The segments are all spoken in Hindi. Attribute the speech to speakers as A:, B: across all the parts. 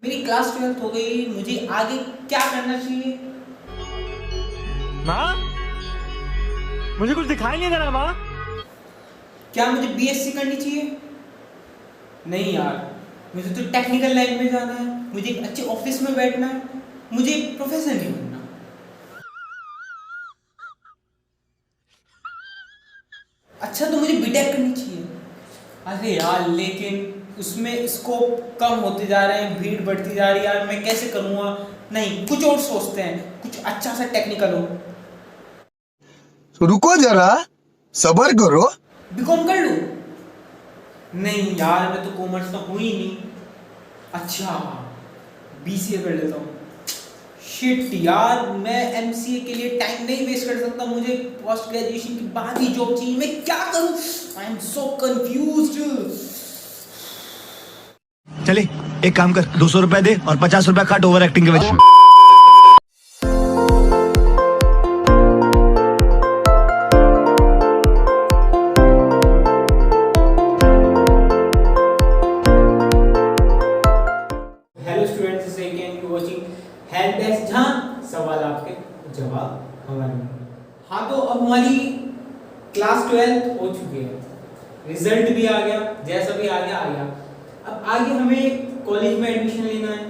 A: मेरी क्लास 12th हो गई, मुझे आगे क्या करना चाहिए?
B: माँ, मुझे कुछ दिखाई नहीं दे रहा माँ।
A: क्या मुझे बीएससी करनी चाहिए? नहीं यार, मुझे तो टेक्निकल लाइन में जाना है, मुझे एक अच्छे ऑफिस में बैठना है, मुझे प्रोफेसर नहीं बनना। अच्छा तो मुझे बीटेक करनी चाहिए। अरे यार लेकिन उसमें स्कोप कम होते जा रहे हैं, भीड़ बढ़ती जा रही है यार, मैं कैसे करूँगा? नहीं, कुछ और सोचते हैं, कुछ अच्छा सा टेक्निकल हो।
C: रुको जरा, सबर करो।
A: बीकॉम कर लूँ? नहीं यार, मैं तो कॉमर्स का हूँ ही नहीं। अच्छा, बीसीए कर लेता हूँ। शिट यार, मैं एमसीए के लिए टाइम नहीं वेस्ट कर सकता, मुझे पोस्ट ग्रेजुएशन के बाद ही जॉब चाहिए। मैं क्या करूँ? I am so confused.
D: चले एक काम कर, 200 रुपए दे और 50 रुपए काट ओवर एक्टिंग के वजह।
A: Hello students, second you watching help desk, जहां सवाल आपके जवाब हमारे। हाँ तो अब हमारी क्लास 12th हो चुकी है, रिजल्ट भी आ गया, जैसा भी आ गया। अब आगे हमें कॉलेज में एडमिशन लेना है।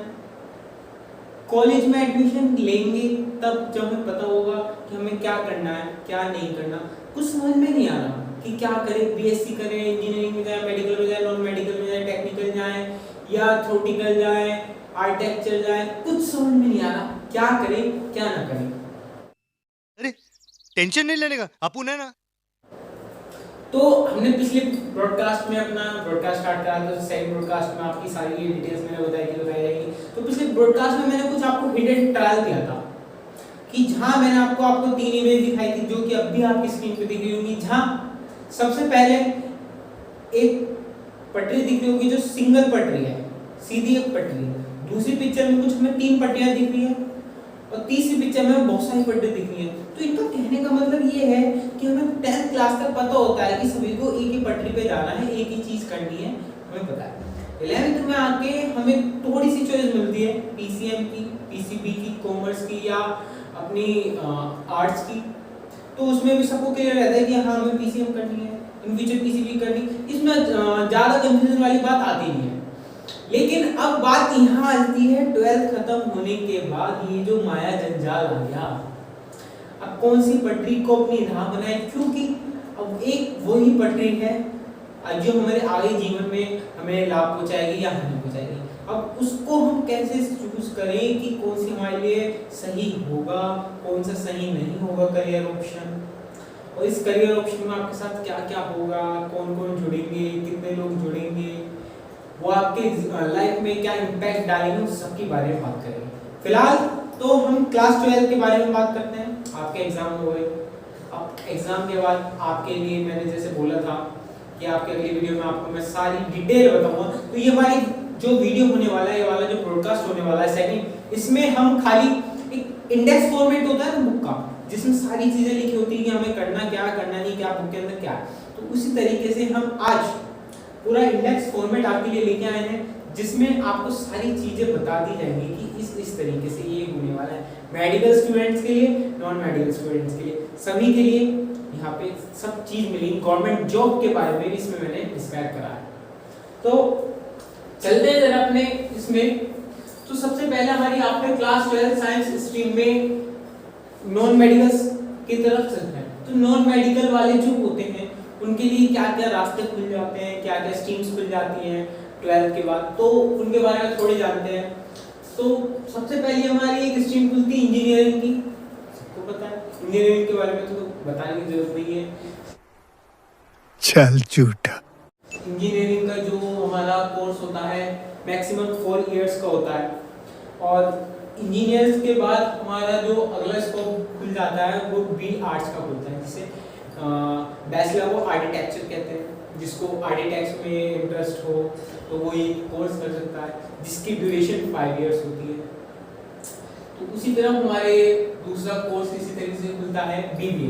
A: कॉलेज में एडमिशन लेंगे तब जब हमें पता होगा कि हमें क्या करना है, क्या नहीं करना। कुछ समझ में नहीं आ रहा कि क्या करें, बीएससी करें, इंजीनियरिंग में जाए, मेडिकल में जाए, नॉन मेडिकल में जाए, टेक्निकल जाए या थ्योरेटिकल जाए, आर्किटेक्चर जाए। कुछ समझ में नहीं आ रहा क्या करें क्या ना करें।
B: अरे टेंशन नहीं लेने का, अपुन है ना।
A: तो हमने पिछले ब्रॉडकास्ट में अपना ब्रॉडकास्ट स्टार्ट करा था, सेकंड ब्रॉडकास्ट में आपकी सारी डिटेल्स मैंने बताई जाएगी। तो पिछले ब्रॉडकास्ट में मैंने कुछ आपको हिडन ट्रायल दिया था कि जहां मैंने आपको 3 इमेज दिखाई थी, जो कि अब भी आपकी स्क्रीन पे दिख रही होंगी। जहां सबसे पहले एक पटरी दिख रही होगी जो सिंगल पटरी है, सीधी एक पटरी है। दूसरी पिक्चर में कुछ हमें 3 पटरियां दिख रही है और तीसरी पिक्चर में बहुत सारी पटरी दिख रही है। तो इनका कहने का मतलब ये है कि हमें 10th क्लास तक पता होता है कि सभी को एक ही पटरी पे जाना है, एक ही चीज करनी है, हमें पता है। 11th में आके हमें थोड़ी सी चॉइस मिलती है, पीसीएम की, पीसीबी की, कॉमर्स की या अपनी आर्ट्स की। तो उसमें भी सबको क्लियर रहता है कि हाँ हमें पीसीएम करनी है, इन फ्यूचर पीसीबी करनी। इसमें ज्यादा कंफ्यूजन वाली बात आती नहीं है। लेकिन अब बात यहाँ आती है 12th खत्म होने के बाद, ये जो माया जंजाल आ गया, अब कौन सी पटरी को अपनी राह बनाए, क्योंकि अब एक वही पटरी है जो हमारे आगे जीवन में हमें लाभ पहुंचाएगी या हानि पहुंचाएगी। अब उसको हम कैसे चूज करें कि कौन सी हमारे लिए सही होगा, कौन सा सही नहीं होगा करियर ऑप्शन। और इस करियर ऑप्शन में आपके साथ क्या क्या होगा, कौन कौन जुड़ेंगे, कितने लोग जुड़ेंगे, वो आपके लाइफ में क्या इम्पैक्ट डालेंगे, उस सब के बारे में बात करेंगे। फिलहाल तो हम क्लास 12 के बारे में बात करते हैं। आपके एग्जाम हो गए, अब एग्जाम के बाद आपके लिए मैंने जैसे बोला था कि आपके अगली वीडियो में आपको मैं सारी डिटेल बताऊंगा। तो ये हमारी जो वीडियो होने वाला है, ये वाला जो ब्रॉडकास्ट होने वाला है सेकंड, इसमें हम खाली एक इंडेक्स फॉर्मेट होता है ना बुक का, जिसमें सारी चीजें लिखी होती है कि हमें करना क्या, करना नहीं क्या, बुक के अंदर क्या है। तो उसी तरीके से हम आज पूरा इंडेक्स फॉर्मेट आपके लिए लेके आए हैं, जिसमें आपको सारी चीजें बता दी जाएंगी कि इस तरीके से ये होने वाला है। मेडिकल स्टूडेंट्स के लिए, नॉन मेडिकल स्टूडेंट्स के लिए, सभी के लिए यहाँ पे सब चीज मिलेगी। गवर्नमेंट जॉब के बारे में भी इसमें मैंने डिस्क्राइब करा है। तो चलते हैं जरा अपने इसमें। तो सबसे पहले हमारी आपने क्लास 12 साइंस स्ट्रीम में नॉन मेडिकल्स की तरफ चलते हैं। तो नॉन मेडिकल वाले जो होते हैं उनके लिए क्या क्या रास्ते खुल जाते हैं, क्या क्या स्ट्रीम्स खुल जाती हैं 12th के बाद, तो उनके बारे में थोड़े जानते हैं। तो सबसे पहले हमारी एक स्ट्रीम खुलती है इंजीनियरिंग की, सबको पता है। इंजीनियरिंग के बारे में तो बताने की जरूरत नहीं है।
C: चल झूठा।
A: इंजीनियरिंग का जो हमारा कोर्स होता है मैक्सिमम 4 इयर्स का होता है, और इंजीनियर्स के बाद हमारा जो अगला स्कोप खुल जाता है वो बी आर्ट्स का खुलता है, जिसे बैचलर ऑफ आर्किटेक्चर कहते हैं। जिसको आर्किटेक्चर में इंटरेस्ट हो तो वो ये कोर्स कर सकता है, जिसकी ड्यूरेशन 5 इयर्स होती है। तो उसी तरह हमारे दूसरा कोर्स इसी तरीके से खुलता है BBA,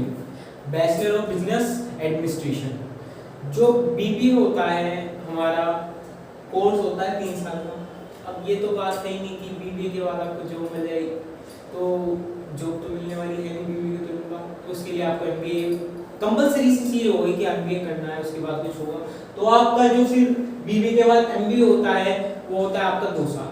A: bachelor of business administration. जो बीबीए होता है हमारा कोर्स होता है 3 साल का। अब ये तो बात है ही नहीं कि बीबीए के बाद आपको जॉब मिल जाएगी, तो जॉब तो मिलने वाली है नहीं बीबीए के तुरंत बाद, तो उसके लिए आपको एमबीए कंपलसरी सी चीज़ होगी कि एमबीए करना है, उसके बाद कुछ होगा। तो आपका जो फिर बीबीए के बाद एमबीए होता है वो होता है आपका 2 साल।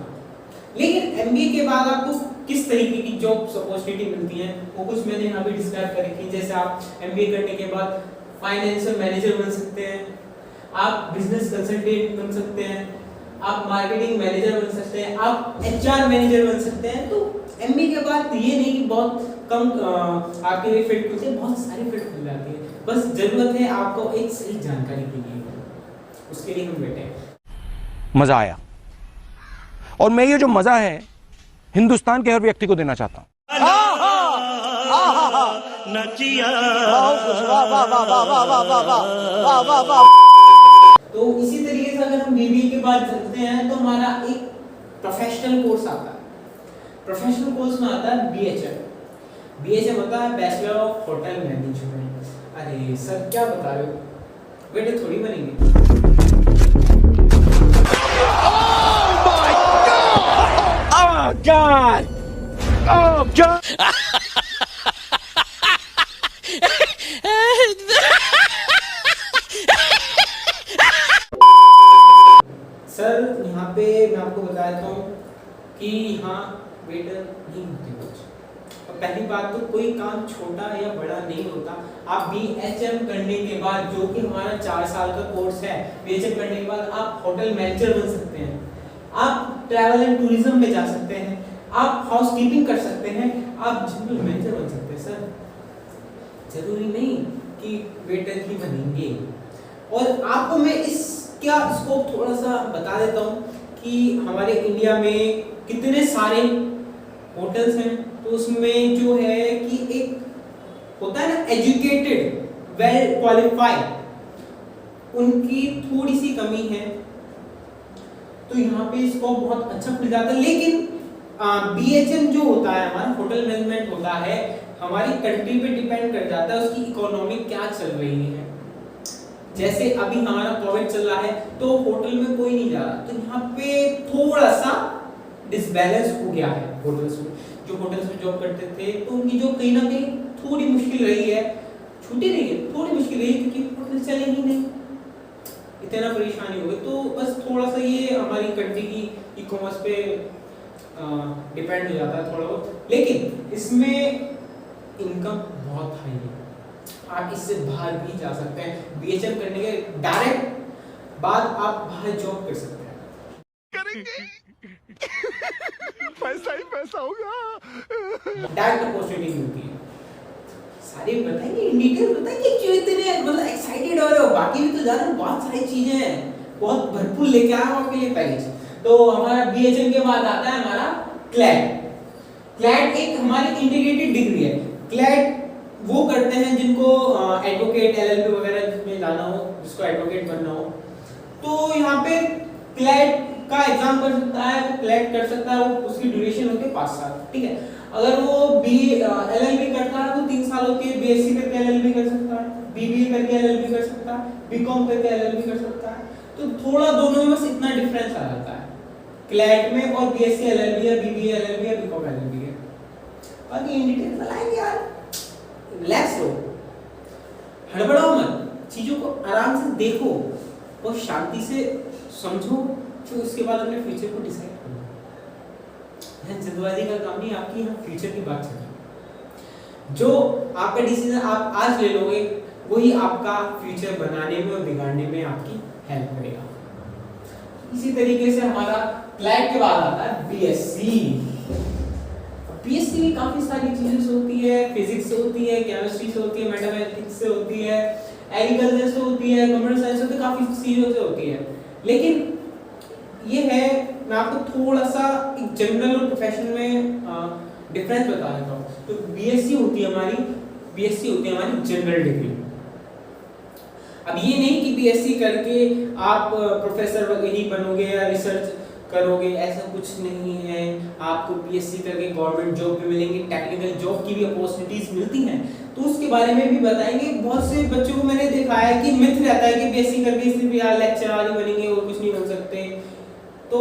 A: लेकिन एमबीए के बाद आपको किस तरीके की जॉब अपॉर्चुनिटी मिलती है वो कुछ मैंने यहाँ पे डिस्क्राइब कर रखी है। जैसे आप एमबीए करने के बाद फाइनेंशियल मैनेजर बन सकते हैं, आप बिजनेस कंसल्टेंट बन सकते हैं, आप मार्केटिंग मैनेजर बन सकते हैं, आप एचआर मैनेजर बन सकते हैं। तो एमबीए के बाद ये नहीं कि बहुत कम आपके लिए फील्ड खुलते हैं, बहुत सारी फील्ड खुल जाती है। बस जरूरत है आपको एक सही जानकारी की लिए, उसके लिए हम बैठे हैं।
E: मजा आया और मैं ये जो मजा है हिंदुस्तान के हर व्यक्ति को देना चाहता हूं।
A: तो इसी तरीके से अगर हम बीबीए के बाद चलते हैं तो हमारा एक प्रोफेशनल कोर्स आता है। प्रोफेशनल कोर्स में आता है बीएचएम। बीएचएम होता है बैचलर ऑफ होटल मैनेजमेंट। अरे सर क्या बता रहे हो, बेटे थोड़ी बनेंगे।
E: God! Oh God!
A: सर यहाँ पे मैं आपको बता देता हूँ कि यहाँ वेटर नहीं होते कुछ। और पहली बात तो कोई काम छोटा या बड़ा नहीं होता। आप बीएचएम करने के बाद, जो कि हमारा 4 साल का कोर्स है, बीएचएम करने के बाद आप होटल मैनेजर बन सकते हैं, आप ट्रैवल एंड टूरिज्म में जा सकते हैं, आप हाउसकीपिंग कर सकते हैं, आप जनरल मैनेजर बन सकते हैं। सर जरूरी नहीं कि वेटर ही बनेंगे। और आपको मैं इसका स्कोप थोड़ा सा बता देता हूँ कि हमारे इंडिया में कितने सारे होटल्स हैं। तो उसमें जो है कि एक होता है ना एजुकेटेड, वेल क्वालिफाइड, उनकी थोड़ी सी कमी है। तो यहाँ पे स्कोप बहुत अच्छा खुल जाता है। लेकिन बीएचएम जो होता है हमारा होटल मैनेजमेंट होता है, हमारी कंट्री पे डिपेंड कर जाता है उसकी इकोनॉमी क्या चल रही है। जैसे अभी हमारा कोविड चल रहा है तो होटल में कोई नहीं जा रहा, तो यहाँ पे थोड़ा सा डिसबैलेंस हो गया है होटल्स में। जो होटल्स में जॉब करते थे तो उनकी जो कहीं ना कहीं थोड़ी मुश्किल रही है, छुट्टी नहीं है, थोड़ी मुश्किल रही है क्योंकि होटल चले ही नहीं, इतना परेशानी हो गई। तो बस थोड़ा सा ये हमारी कंट्री की ई कॉमर्स पे डिपेंड हो जाता है थोड़ा बहुत। लेकिन इसमें इनकम बहुत हाई है, आप इससे बाहर भी जा सकते हैं। बीएचएम करने के डायरेक्ट बाद आप बाहर जॉब कर सकते हैं।
C: पैसा ही पैसा होगा।
A: डायरेक्ट अपॉर्चुनिटी मिलती है। सारे बताएंगे इन डिटेल, बताएंगे क्यों इतने मतलब एक्साइटेड हो रहे हो। बाकी भी तो जाना, बहुत सारी चीजें हैं, बहुत भरपूर लेके आया हूं आपके लिए पैकेज। तो हमारा बीएचएम के बाद आता है हमारा क्लैट। क्लैट एक हमारी इंटीग्रेटेड डिग्री है। क्लैट वो करते हैं जिनको एडवोकेट एलएलबी वगैरह में जाना हो, जिसको एडवोकेट बनना हो, तो यहाँ पे क्लैट का एग्जाम कर सकता है, वो क्लैट कर सकता है। वो उसकी ड्यूरेशन होती है 5 साल, ठीक है। अगर वो एलएलबी करता है तो 3 साल होती है। बीएससी करके एलएलबी कर सकता है, बीबीए करके एलएलबी कर सकता है, बीकॉम करके एलएलबी कर सकता है। तो थोड़ा दोनों में बस इतना डिफरेंस आ जाता है क्लैट में और बीएससी एलएलबी या बीबीए एलएलबी या बीकॉम एलएलबी है। बाकी इन डिटेल बताएंगे यार, रिलैक्स हो, हड़बड़ाओ मत, चीजों को आराम से देखो और शांति से समझो, फिर उसके बाद अपने फ्यूचर को डिसाइड करो। यह जल्दबाजी का काम नहीं, आपकी यहाँ फ्यूचर की बात चल रही है। जो आपका डिसीजन आप आज ले लोगे वही आपका फ्यूचर बनाने में और बिगाड़ने में आपकी हेल्प करेगा। इसी तरीके से हमारा क्लैट के बाद आता है बीएससी। बीएससी में काफी सारी चीजें से होती है, फिजिक्स से होती है, केमिस्ट्री से होती है, मैथमेटिक्स से होती है, एग्रीकल्चर से होती है, कंप्यूटर साइंस से होती है, काफी चीजों से होती है। लेकिन ये है, मैं आपको थोड़ा सा एक जनरल और प्रोफेशनल में डिफरेंस बता देता हूँ। तो बीएससी होती है हमारी जनरल डिग्री। अब ये नहीं कि बीएससी करके आप प्रोफेसर वगैरह ही बनोगे या रिसर्च करोगे, ऐसा कुछ नहीं है। आपको बीएससी करके गवर्नमेंट जॉब भी मिलेंगी, टेक्निकल जॉब की भी अपॉर्चुनिटीज मिलती हैं, तो उसके बारे में भी बताएंगे। बहुत से बच्चों को मैंने देखा है कि मिथ रहता है कि बीएससी करके सिर्फ यार लेक्चरर ही बनेंगे और कुछ नहीं बन सकते। तो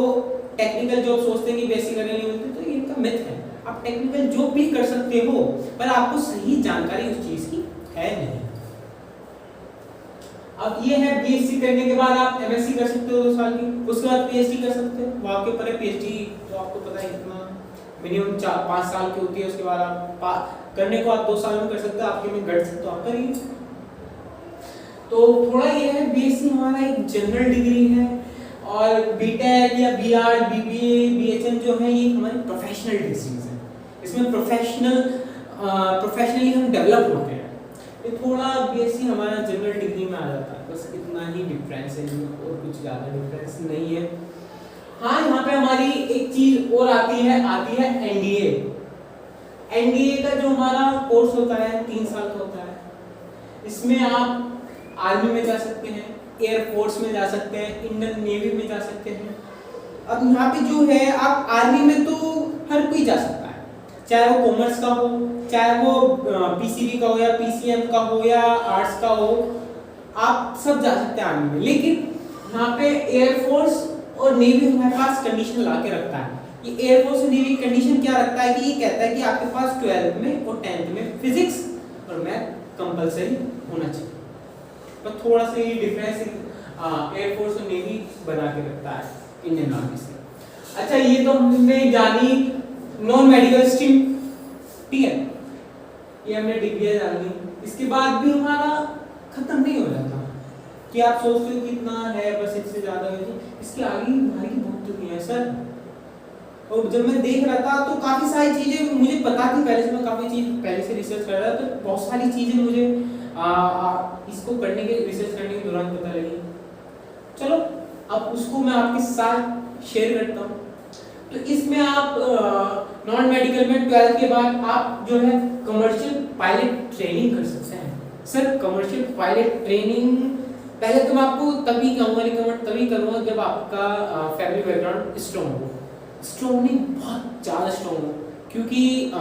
A: टेक्निकल जॉब सोचते हैं कि बीएससी करने नहीं होती, तो ये इनका मिथ है। आप टेक्निकल जॉब भी कर सकते हो, पर आपको सही जानकारी उस चीज की है नहीं। अब ये है बीएससी करने के बाद आप एमएससी कर सकते हो 2 साल की, उसके बाद पीएचडी कर सकते हो। वो आपके ऊपर है, पीएचडी तो आपको पता है कितना मिनिमम 4-5 साल की होती है। उसके बाद आप करने को आप 2 साल में कर सकते हो, आपके में गट्स है तो आप करिए। तो थोड़ा ये है, बीएससी हमारा एक जनरल डिग्री है, और बीटेक या बीआर, बीबीए, बीएचएम जो है ये हमारी प्रोफेशनल डिग्रीज है। इसमें प्रोफेशनली हम डेवलप होते हैं। ये थोड़ा बीएससी हमारा जनरल डिग्री में आ जाता है, बस इतना ही डिफरेंस है, और कुछ ज़्यादा डिफरेंस नहीं है। हाँ, यहाँ पे हमारी एक चीज और आती है एनडीए। एनडीए का जो हमारा कोर्स होता है 3 साल का होता है। इसमें आप आर्मी में जा सकते हैं, एयरफोर्स में जा सकते हैं, इंडियन नेवी में जा सकते हैं। अब यहाँ पे जो है, आप आर्मी में तो हर कोई जा सकता है, चाहे वो कॉमर्स का हो, चाहे वो पीसीबी का हो या पीसीएम का हो या आर्ट्स का हो, आप सब जा सकते हैं आर्मी में। लेकिन यहाँ पे एयरफोर्स और नेवी हमारे पास कंडीशन ला के रखता है। ये एयरफोर्स और नेवी कंडीशन क्या रखता है कि ये कहता है कि आपके पास 12th में और 10th में फिजिक्स और मैथ कंपलसरी होना चाहिए। तो थोड़ा सा ये डिफरेंस एयरफोर्स और नेवी बना के रखता है इंडियन आर्मी से। अच्छा, ये तो हमने जानी नॉन मेडिकल स्ट्रीम, ठीक है, ये हमने डिग्री जानी। इसके बाद भी हमारा खत्म नहीं हो जाता कि आप सोचते हो कितना है, बस इससे ज्यादा है। इसके आगे हमारी बहुत दुनिया है सर। और जब मैं देख रहा था तो काफी सारी चीजें मुझे पता थी पहले से, मैं काफी चीज पहले से रिसर्च कर रहा था, तो बहुत सारी चीजें मुझे इसको करने के रिसर्च करने के दौरान पता लगी। चलो अब उसको मैं आपके साथ शेयर करता हूँ। तो इसमें आप नॉन मेडिकल में 12th के बाद आप जो है कमर्शियल पायलट ट्रेनिंग कर सकते हैं। सर कमर्शियल पायलट ट्रेनिंग पहले तो मैं आपको तभी कहूँगा, रिकमेंड तभी करूँगा जब आपका फैमिली बैकग्राउंड स्ट्रॉन्ग हो। स्ट्रॉन्ग नहीं, बहुत ज़्यादा स्ट्रॉन्ग हो, क्योंकि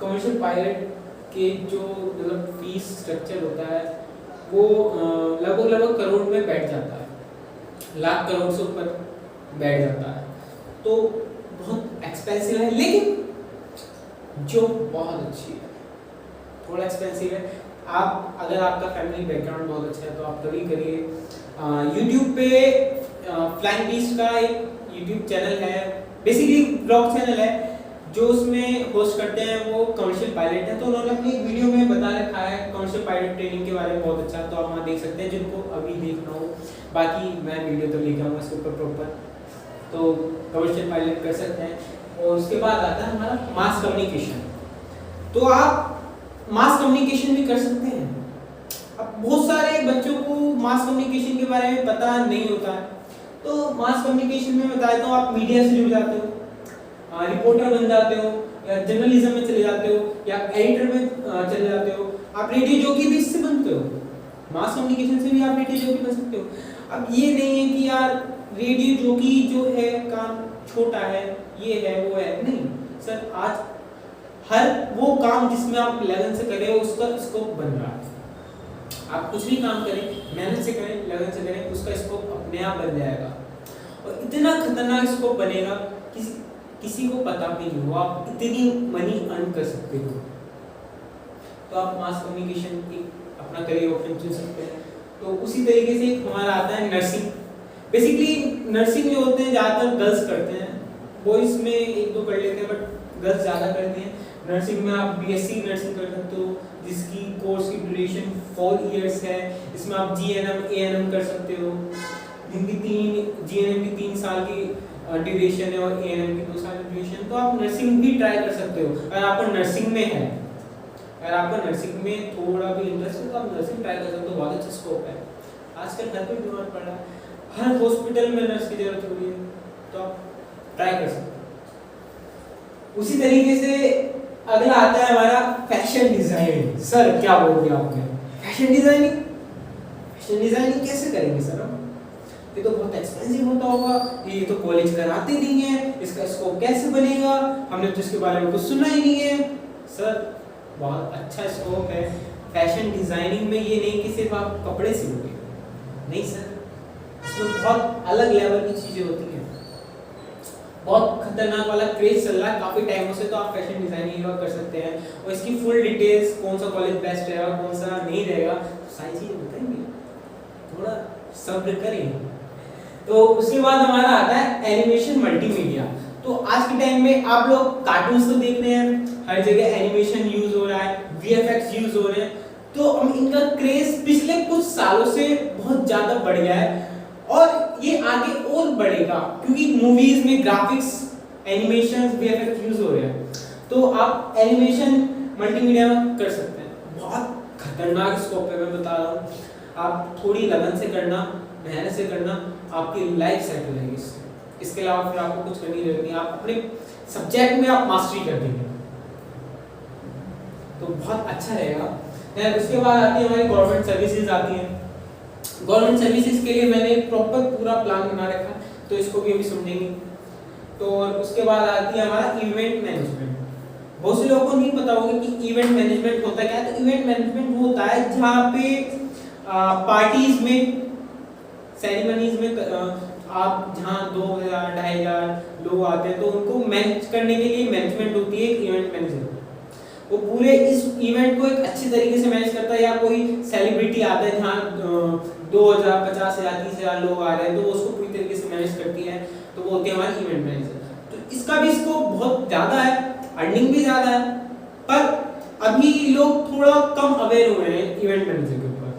A: कमर्शियल पायलट के जो मतलब फीस स्ट्रक्चर होता है वो लगभग करोड़ में बैठ जाता है, लाख करोड़ से ऊपर बैठ जाता है। तो बहुत एक्सपेंसिव है, लेकिन जो बहुत अच्छी है। थोड़ा एक्सपेंसिव है। आप अगर आपका फैमिली बैकग्राउंड बहुत अच्छा है तो आप तभी करिए। यूट्यूब पे फ्लाइंग बीस्ट का एक यूट्यूब चैनल है, बेसिकली ब्लॉग चैनल है, जो उसमें होस्ट करते हैं वो कमर्शियल पायलट है। तो उन्होंने अपनी एक वीडियो में बता रखा है कमर्शियल पायलट ट्रेनिंग के बारे में, बहुत अच्छा, तो आप वहाँ देख सकते हैं जिनको अभी देखना हो। बाकी मैं वीडियो तो लेके आऊँगा इसके ऊपर प्रॉपर, तो कमर्शियल पायलट कर सकते हैं। और उसके बाद आता है हमारा मास कम्युनिकेशन। तो आप मास कम्युनिकेशन भी कर सकते हैं। अब बहुत सारे बच्चों को मास कम्युनिकेशन के बारे में पता नहीं होता है, तो मास कम्युनिकेशन में बताया तो आप मीडिया से जुड़ जाते हो, रिपोर्टर बन जाते हो, या जर्नलिज्म में चले जाते हो, या एडिटर में चले जाते हो। आप रेडियो जॉकी भी इससे बनते हो, मास कम्युनिकेशन से भी आप रेडियो जॉकी बन सकते हो। अब ये नहीं है कि यार रेडियो जॉकी जो है काम छोटा है, ये है वो है, नहीं सर। आज हर वो काम जिसमें आप लगन से कर रहे हो उसका स्कोप बन रहा है। आप कुछ भी काम करें, मेहनत से करें, लगन से करें, उसका स्कोप अपने आप बन जाएगा। और इतना खतरनाक स्कोप बनेगा किसी को पता भी नहीं हो, आप इतनी मनी अर्न कर सकते हो। तो आप मास कम्युनिकेशन एक अपना करियर ऑप्शन चुन सकते हैं। तो उसी तरीके से हमारा आता है नर्सिंग। बेसिकली नर्सिंग जो होते हैं ज़्यादातर गर्ल्स करते हैं, बॉयज़ में 1-2 कर लेते हैं, बट गर्ल्स ज़्यादा करती हैं। नर्सिंग में आप बीएससी नर्सिंग कर सकते हो, जिसकी कोर्स की ड्यूरेशन 4 इयर्स है। इसमें आप जीएनएम एएनएम कर सकते हो, जिनकी जीएनएम की 3 साल की ड्यूरेशन है और एएनएम की 2 साल की ड्यूरेशन। तो आप नर्सिंग भी ट्राई कर सकते हो अगर आपको नर्सिंग में है। अगर आपको नर्सिंग में थोड़ा भी इंटरेस्ट है तो आप नर्सिंग ट्राई कर सकते हो, बहुत अच्छा स्कोप है। आजकल हर कोई बीमार पड़ रहा है, हर हॉस्पिटल में नर्स की जरूरत हो रही है, तो आप ट्राई कर सकते हो। उसी तरीके से अगला आता है हमारा फैशन डिजाइनिंग। सर क्या बोल दिया आपने, फैशन डिजाइनिंग? फैशन डिजाइनिंग कैसे करेंगे सर हम? ये तो बहुत एक्सपेंसिव होता होगा, ये तो कॉलेज कराते नहीं है, इसका स्कोप कैसे बनेगा, हमने तो इसके बारे में कुछ सुना ही नहीं है। सर बहुत अच्छा स्कोप है फैशन डिजाइनिंग में। ये नहीं कि सिर्फ आप कपड़े सिलोगे, नहीं सर, इसमें बहुत अलग लेवल की चीजें होती हैं। बहुत खतरनाक वाला क्रेज चल रहा है काफी टाइमों से, तो आप फैशन डिजाइनिंग का कर सकते हैं और इसकी फुल डिटेल्स कौन सा कॉलेज बेस्ट रहेगा कौन सा नहीं रहेगा तो सारी चीजें बताएंगे, थोड़ा सब्र करें। तो उसके बाद हमारा आता है एनिमेशन मल्टीमीडिया। तो आज के टाइम में आप लोग कार्टून्स तो देख रहे हैं, हर जगह एनिमेशन यूज हो रहा है, वीएफएक्स यूज हो रहे हैं, तो हम इनका क्रेज पिछले कुछ सालों से बहुत ज्यादा बढ़ गया है और ये आगे और बढ़ेगा क्योंकि मूवीज में ग्राफिक्स एनिमेशन वीएफएक्स यूज हो रहे हैं। तो आप एनिमेशन मल्टीमीडिया कर सकते हैं, बहुत खतरनाक स्कोप है, मैं बता रहा हूँ। आप थोड़ी लगन से करना, मेहनत से करना, आपकी लाइफ सेट हो जाएगी इससे। इसके अलावा फिर आपको कुछ करने की जरूरत नहीं, आप अपने सब्जेक्ट में आप मास्टरी कर देंगे तो बहुत अच्छा रहेगा। उसके बाद आती है हमारी गवर्नमेंट सर्विसेज आती हैं। गवर्नमेंट सर्विसेज के लिए मैंने प्रॉपर पूरा प्लान बना रखा है, तो इसको भी अभी समझेंगे। तो उसके बाद आती है हमारा इवेंट मैनेजमेंट। बहुत से लोगों को नहीं पता होगा कि इवेंट मैनेजमेंट होता क्या है। तो इवेंट मैनेजमेंट वो होता है जहाँ पे पार्टीज में, सेरेमनीज में आप जहाँ 2000 2500 लोग आते हैं तो उनको मैनेज करने के लिए मैनेजमेंट होती है एक इवेंट मैनेजर। वो पूरे इस इवेंट को एक अच्छे तरीके से मैनेज करता है। या कोई सेलिब्रिटी आता है जहाँ 2000 50,000 30,000 लोग आ रहे हैं तो वो उसको पूरी तरीके से मैनेज करती है, तो वो होती है हमारी इवेंट मैनेजर। तो इसका भी स्कोप बहुत ज़्यादा है, अर्निंग भी ज़्यादा है, पर अभी लोग थोड़ा कम अवेयर हुए हैं इवेंट मैनेजर के ऊपर।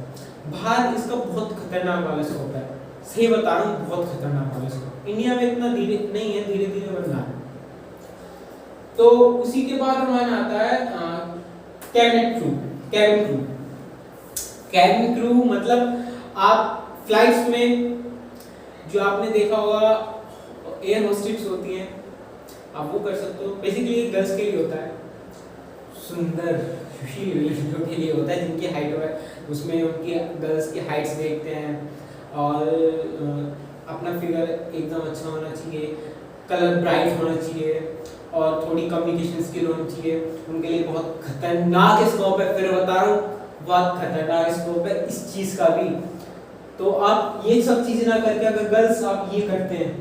A: बाहर इसका बहुत खतरनाक वाला स्कोप है, सही बता रहा हूँ, बहुत खतरनाक वाला स्कोप। इंडिया में इतना धीरे नहीं है, धीरे धीरे बन रहा है। तो उसी के बाद हमारा आता है कैबिन क्रू। कैबिन क्रू मतलब आप फ्लाइट्स में जो आपने देखा होगा एयर होस्टेस होती हैं, आप वो कर सकते हो। बेसिकली गर्ल्स के लिए होता है, सुंदर सुशील लड़कियों के लिए होता है जिनकी हाइट है, उसमें उनकी गर्ल्स की हाइट्स देखते हैं और अपना फिगर एकदम अच्छा होना चाहिए, कलर ब्राइट होना चाहिए और थोड़ी कम्युनिकेशन स्किल होनी चाहिए। उनके लिए बहुत खतरनाक स्कोप है, फिर बता रहा हूँ बहुत खतरनाक स्कोप है इस चीज़ का भी। तो आप ये सब चीज़ें ना करके अगर गर्ल्स आप ये करते हैं,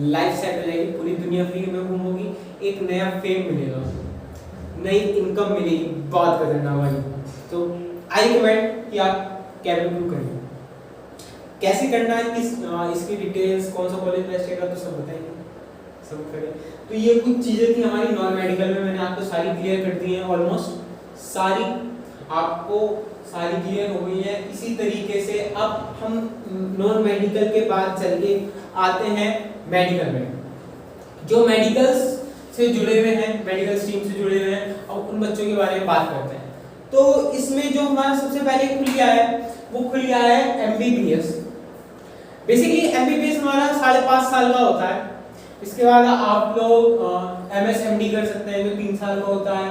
A: लाइफ सेट हो जाएगी, पूरी दुनिया फ्री में घूमोगी, एक नया फेम मिलेगा, नई इनकम मिलेगी, बहुत खतरनाक वाली। तो आई रिकमेंड कि आप कैबिन क्रू करें। कैसे करना है, किस इसकी डिटेल्स, कौन सा कॉलेज बेस्ट रहेगा, तो सब बताएंगे, सब करें। तो ये कुछ चीज़ें थी हमारी नॉन मेडिकल में, मैंने आपको सारी क्लियर कर दी हैं, ऑलमोस्ट सारी आपको सारी क्लियर हो गई है। इसी तरीके से अब हम नॉन मेडिकल के बाद चल के आते हैं मेडिकल में। जो मेडिकल्स से जुड़े हुए हैं, मेडिकल स्ट्रीम से जुड़े हुए हैं, और उन बच्चों के बारे में बात करते हैं। तो इसमें जो हमारा सबसे पहले खुल गया है वो खुल गया है MBBS। बेसिकली MBBS हमारा 5.5 साल का होता है। इसके बाद आप लोग MSMD कर सकते हैं जो 3 साल का होता है,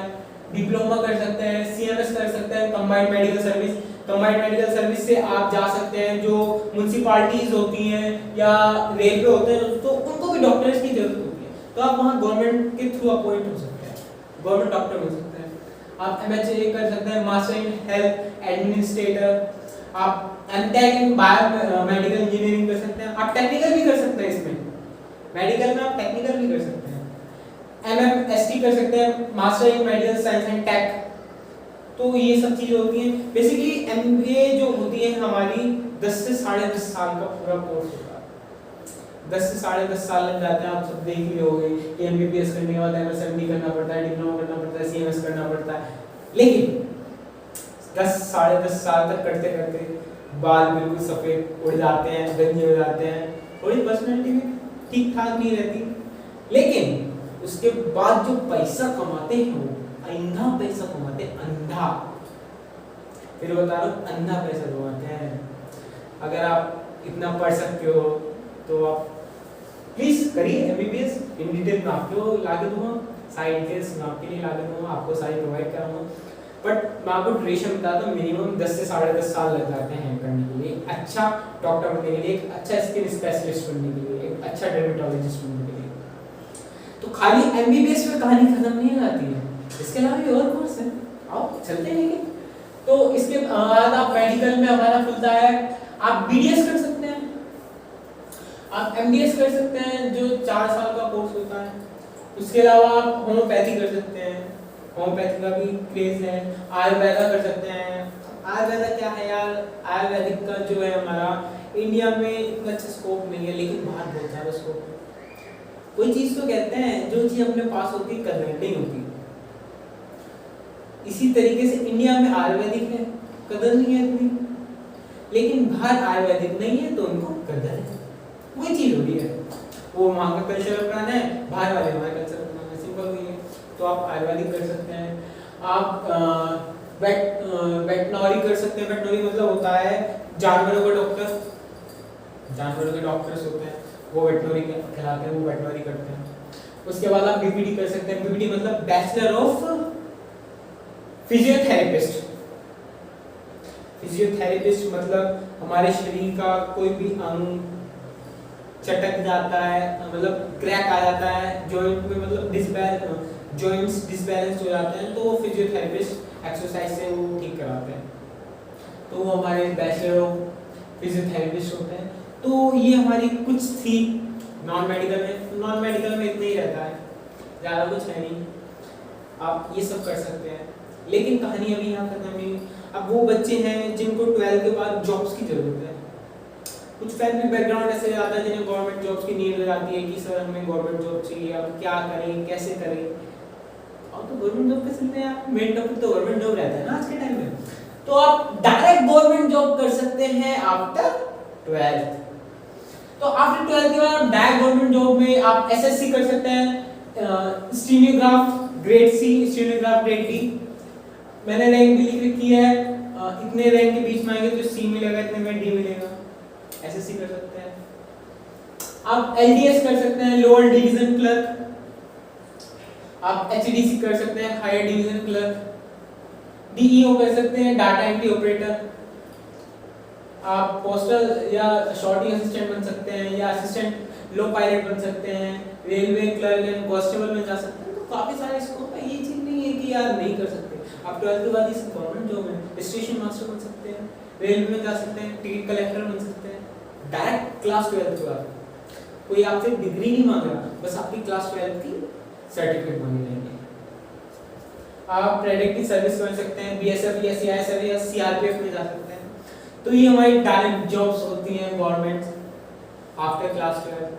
A: डिप्लोमा कर सकते हैं, CMS कर सकते हैं, combined medical service. Combined medical service से आप जा सकते हैं जो म्युनिसिपैलिटीज होती हैं या रेलवे होते हैं, तो उनको भी डॉक्टर्स की जरूरत होती है, तो आप वहाँ गवर्नमेंट के थ्रू अपॉइंट हो सकते हैं, गवर्नमेंट डॉक्टर बन सकते हैं। आप MHA कर सकते हैं, मास्टर इन हेल्थ एडमिनिस्ट्रेटर। आप MTech इन बायोमेडिकल इंजीनियरिंग कर सकते हैं। आप टेक्निकल भी कर सकते हैं, इसमें मेडिकल में आप टेक्निकल भी कर सकते हैं। MMST कर सकते हैं, master in medical science and tech. तो ये सब चीजें होती हैं। बेसिकली MBA जो होती है हमारी 10 से 10.5 साल का पूरा कोर्स होता है। 10 से 10.5 साल लग जाते हैं। आप सब देख ही होंगे कि MBBS करने के बाद MSMD करना पड़ता है, डिप्लोमा करना पड़ता है, CMS करना पड़ता है। लेकिन 10 10.5 साल तक करते करते बाल बिल्कुल सफेद उड़ जाते हैं, गंजे हो जाते हैं, थोड़ी पर्सनैलिटी भी ठीक ठाक नहीं रहती, लेकिन उसके बाद जो पैसा कमाते हैं वो अंधा पैसा कमाते हैं, अंधा। फिर बता रहा हूँ, अंधा पैसा कमाते हैं। अगर आप इतना पढ़ सकते हो तो आप प्लीज करिए MBBS। इन डिटेल में आपको लाके दूंगा, सारी डिटेल्स मैं आपके लिए लाके दूंगा, आपको सारी प्रोवाइड कराऊंगा। बट मैं आपको ड्यूरेशन बताता हूँ, मिनिमम 10 से 10.5 साल लग जाते हैं करने के लिए, अच्छा डॉक्टर बनने के लिए, एक अच्छा स्किन स्पेशलिस्ट बनने के लिए, एक अच्छा डर्मेटोलॉजिस्ट बनने के लिए। तो खाली MBBS में कहानी खत्म नहीं होती है, इसके अलावा भी और कोर्स है, आओ चलते हैं। लेकिन तो इसके बाद आप मेडिकल में हमारा खुलता है, आप BDS कर सकते हैं। आप एमडीएस कर सकते हैं जो 4 साल का कोर्स होता है। उसके अलावा आप होम्योपैथी कर सकते हैं, होम्योपैथी का भी क्रेज है। आयुर्वेदा कर सकते हैं। आयुर्वेदा क्या है यार, आयुर्वेदिक का जो है हमारा इंडिया में इतना अच्छा स्कोप नहीं है, लेकिन बाहर बहुत ज़्यादा स्कोप है। कोई चीज़ तो कहते हैं जो चीज़ अपने पास होती है कदर नहीं होती। इसी तरीके से इंडिया में आयुर्वेदिक है, कदर नहीं है इतनी, लेकिन बाहर आयुर्वेदिक नहीं है तो उनको कदर है। वही चीज़ हो रही है, वो वहाँ का कल्चर अपनाना है, बाहर वाले हमारे कल्चर अपनाना है, सिंपल हुई है। तो आप आयुर्वेदिक कर सकते हैं, आप वेटनरी कर सकते हैं। वेटनरी मतलब होता है जानवरों का डॉक्टर, जानवरों के डॉक्टर्स होते हैं वो वेटनरी कहलाते हैं, वो वेटनरी करते हैं। उसके बाद आप बीपीडी कर सकते हैं। बीपीडी मतलब बैचलर ऑफ फिजियोथेरेपिस्ट। फिजियोथेरेपिस्ट मतलब हमारे शरीर का कोई भी अंग चटक जाता है, मतलब क्रैक आ जाता है जॉइंट में, मतलब जॉइंट्स डिसबैलेंस हो जाते हैं, तो वो फिजियोथेरेपिस्ट एक्सरसाइज से वो ठीक कराते हैं। तो वो हमारे बैचलर ऑफ फिजियोथेरेपिस्ट होते हैं। तो ये हमारी कुछ थी नॉन मेडिकल में। नॉन मेडिकल में इतना ही रहता है, ज़्यादा कुछ है नहीं। आप ये सब कर सकते हैं, लेकिन कहानी अभी यहाँ खत्म नहीं। अब वो बच्चे हैं जिनको 12 के बाद जॉब्स की जरूरत है। कुछ फैमिली बैकग्राउंड ऐसे आता है जिन्हें गवर्नमेंट जॉब्स की नीड लगाती है कि सर हमें गवर्नमेंट जॉब चाहिए, अब क्या करें, कैसे करें। और तो गवर्नमेंट जॉब कैसे मिलते हैं यार, मेन टॉपिक तो गवर्नमेंट जॉब रहता है ना आज के टाइम में। तो आप डायरेक्ट गवर्नमेंट जॉब कर सकते हैं आफ्टर 12th। तो आफ्टर 12th के बाद आप डायरेक्ट गवर्नमेंट जॉब में आप एसएससी कर सकते हैं, stenograph grade C, stenograph grade D. मैंने रैंक भी लिख रखी है, इतने रैंक के बीच में आएंगे तो सी मिलेगा, इतने में डी मिलेगा। एसएससी कर सकते हैं। आप एलडीएस कर सकते हैं, लोअर डिवीजन क्लर्क। आप एचडीसी कर सकते हैं, हायर डिवीजन क्लर्क। डीईओ कर सकते हैं, डाटा एंट्री ऑपरेटर। आप पोस्टल या शॉर्टिंग असिस्टेंट बन सकते हैं, या असिस्टेंट लो पायलट बन सकते हैं, रेलवे क्लर्क एंड कांस्टेबल में जा सकते हैं। तो काफी सारे स्कोप है, ये चीज नहीं है कि यार नहीं कर सकते। आप 12th के बाद इस गवर्नमेंट जॉब में स्टेशन मास्टर बन सकते हैं, रेलवे में जा सकते हैं, टिकट कलेक्टर बन सकते हैं। डायरेक्ट क्लास 12th के बाद कोई आपसे डिग्री नहीं मांग रहा, बस आपकी क्लास 12th की सर्टिफिकेट मांगी जाएगी। आप प्रेडिक्टिव सर्विस बन सकते हैं, बीएसएफ या सीआईएसएफ या सीआरपीएफ में जा सकते हैं। तो ये हमारी डायरेक्ट जॉब्स होती हैं गवर्नमेंट आफ्टर क्लास 12th।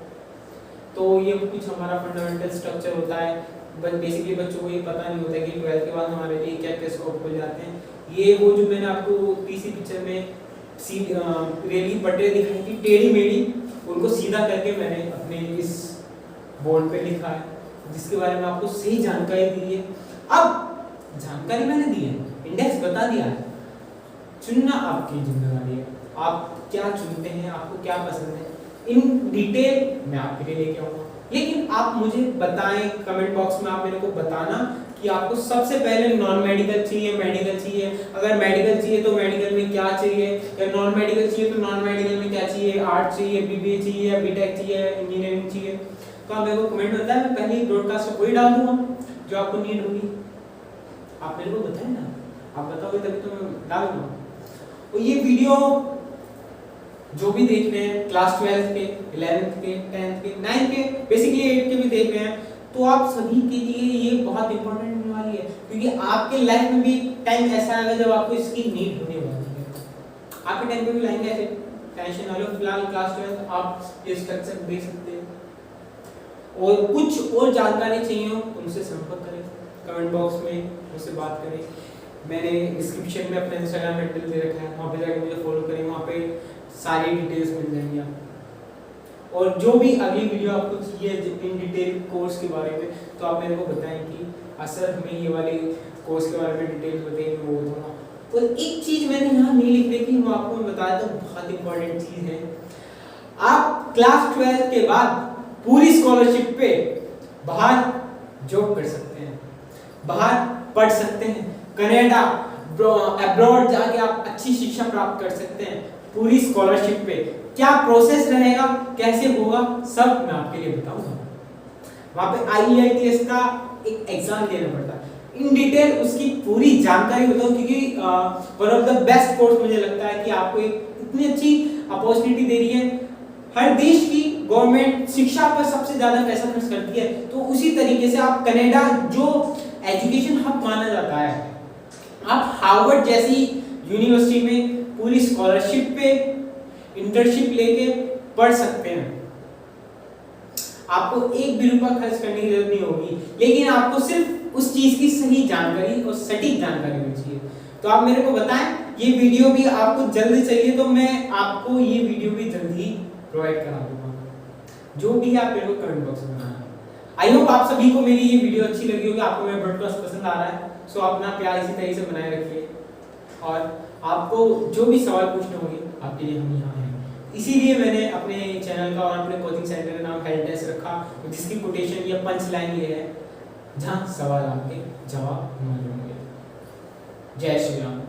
A: तो ये कुछ हमारा फंडामेंटल स्ट्रक्चर होता है। बस बेसिकली बच्चों को ये पता नहीं होता कि 12th के बाद हमारे लिए क्या क्या स्कोप खुल जाते हैं। ये वो जो मैंने आपको तीसरी पिक्चर में रेली पटरी दिखाई थी टेढ़ी मेढ़ी, उनको सीधा करके मैंने अपने इस बोर्ड पे लिखा है, जिसके बारे में आपको सही जानकारी दी है। अब जानकारी मैंने दी है, इंडेक्स बता दिया है, चुनना आपकी जिम्मेदारी है। आप क्या चुनते हैं, आपको क्या पसंद है, इन डिटेल मैं आपके लिए लेके आऊँगा। लेकिन आप मुझे बताएं कमेंट बॉक्स में, आप मेरे को बताना कि आपको सबसे पहले नॉन मेडिकल चाहिए, मेडिकल चाहिए। अगर मेडिकल चाहिए तो मेडिकल में क्या चाहिए, या नॉन मेडिकल चाहिए तो नॉन मेडिकल में क्या चाहिए, आर्ट चाहिए, बीबीए चाहिए, या बीटेक चाहिए, इंजीनियरिंग चाहिए। तो आप मेरे को कमेंट बताएं, मैं पहले ही ब्रॉडकास्ट में वही डाल दूंगा जो आपको नीड होगी। आप मेरे को बताएं ना, आप बताओगे तभी तो मैं डाल दूंगा। और ये वीडियो जो भी देख रहे हैं क्लास 12th के, 11th के, 10th के, 9th के, बेसिकली 8th के भी देख रहे हैं, तो आप सभी के लिए ये बहुत इंपॉर्टेंट होने वाली है, क्योंकि आपके लाइफ में भी टाइम ऐसा आएगा जब आपको इसकी नीड होने वाली है। आपके टाइम पे भी लाएंगे ऐसे, टेंशन ना लो। फिलहाल क्लास 12th आप ये स्ट्रक्चर देख सकते हैं, और कुछ और जानकारी चाहिए हो उनसे संपर्क करें, कमेंट बॉक्स में मुझसे बात करें। मैंने डिस्क्रिप्शन में अपना इंस्टाग्राम हैंडल दे रखा है, वहाँ पे जाकर मुझे फॉलो करें, वहाँ पे सारी डिटेल्स मिल जाएंगी आपको। और जो भी अगली वीडियो आपको चाहिए इन डिटेल कोर्स के बारे में, तो आप मेरे को बताएं कि सर हमें ये वाले कोर्स के बारे में डिटेल्स बताइए, मैं वो दूँगा। और एक चीज़ मैंने यहाँ नहीं लिख रखी, वो आपको मैं बताया था, बहुत इंपॉर्टेंट चीज़ है। आप क्लास 12 के बाद पूरी स्कॉलरशिप पे बाहर जॉब कर सकते हैं, बाहर पढ़ सकते हैं, कनाडा अब्रॉड जाके आप अच्छी शिक्षा प्राप्त कर सकते हैं पूरी स्कॉलरशिप पे। क्या प्रोसेस रहेगा, कैसे होगा, सब मैं आपके लिए बताऊंगा। वहाँ पे IELTS का एक एग्जाम देना पड़ता है, इन डिटेल उसकी पूरी जानकारी बताऊँ, क्योंकि one of the best course मुझे लगता है कि आपको एक इतनी अच्छी अपॉर्चुनिटी दे रही है। हर देश की गवर्नमेंट शिक्षा पर सबसे ज्यादा पैसा खर्च करती है, तो उसी तरीके से आप कनाडा जो एजुकेशन हब माना जाता है, आप हार्वर्ड जैसी यूनिवर्सिटी में पूरी स्कॉलरशिप पे इंटर्नशिप लेके पढ़ सकते हैं। आपको एक भी रुपया खर्च करने की जरूरत नहीं होगी, लेकिन आपको सिर्फ उस चीज की सही जानकारी और सटीक जानकारी होनी चाहिए। तो आप मेरे को बताएं, ये वीडियो भी आपको जल्दी चाहिए तो मैं आपको ये वीडियो भी जल्दी प्रोवाइड करा दूंगा, जो भी है आप मेरे को कमेंट बॉक्स में बताना। आई होप आप सभी को मेरी ये वीडियो अच्छी लगी होगी, आपको मेरा ब्रॉडकास्ट पसंद आ रहा है। सो अपना प्यार इसी तरीके से बनाए रखिए, और आपको जो भी सवाल पूछने होंगे आपके लिए हम यहाँ हैं। इसीलिए मैंने अपने चैनल का और अपने कोचिंग सेंटर का नाम हेल्पडेस्क रखा, जिसकी कोटेशन या पंच लाइन ये है, जहाँ सवाल आपके जवाब मिल होंगे। जय श्री राम।